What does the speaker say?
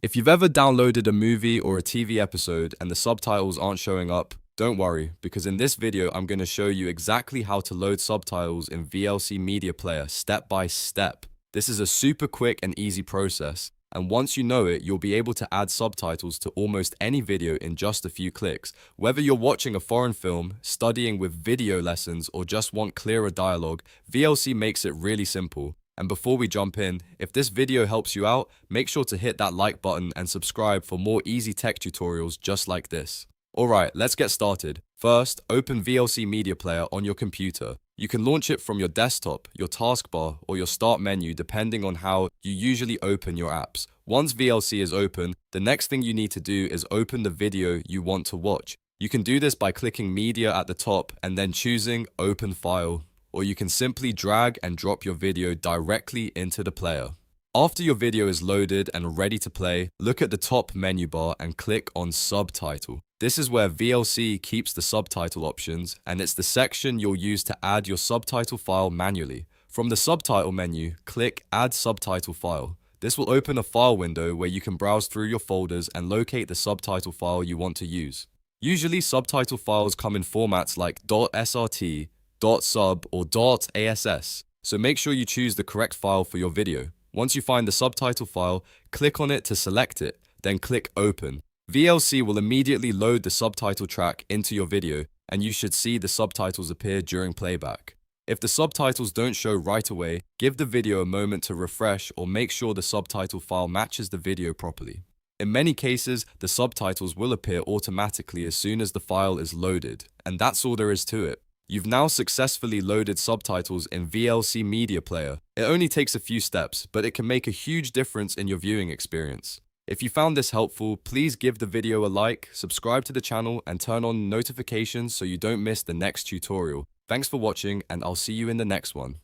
If you've ever downloaded a movie or a TV episode and the subtitles aren't showing up, don't worry, because in this video I'm going to show you exactly how to load subtitles in VLC Media Player step by step. This is a super quick and easy process, and once you know it, you'll be able to add subtitles to almost any video in just a few clicks. Whether you're watching a foreign film, studying with video lessons, or just want clearer dialogue, VLC makes it really simple. And before we jump in, if this video helps you out, make sure to hit that like button and subscribe for more easy tech tutorials just like this. Alright, let's get started. First, open VLC Media Player on your computer. You can launch it from your desktop, your taskbar, or your start menu depending on how you usually open your apps. Once VLC is open, the next thing you need to do is open the video you want to watch. You can do this by clicking Media at the top and then choosing Open File, or you can simply drag and drop your video directly into the player. After your video is loaded and ready to play, look at the top menu bar and click on Subtitle. This is where VLC keeps the subtitle options, and it's the section you'll use to add your subtitle file manually. From the subtitle menu, click Add Subtitle File. This will open a file window where you can browse through your folders and locate the subtitle file you want to use. Usually subtitle files come in formats like .srt, .sub, or .ass, so make sure you choose the correct file for your video. Once you find the subtitle file, click on it to select it, then click Open. VLC will immediately load the subtitle track into your video, and you should see the subtitles appear during playback. If the subtitles don't show right away, give the video a moment to refresh or make sure the subtitle file matches the video properly. In many cases, the subtitles will appear automatically as soon as the file is loaded, and that's all there is to it. You've now successfully loaded subtitles in VLC Media Player. It only takes a few steps, but it can make a huge difference in your viewing experience. If you found this helpful, please give the video a like, subscribe to the channel, and turn on notifications so you don't miss the next tutorial. Thanks for watching, and I'll see you in the next one.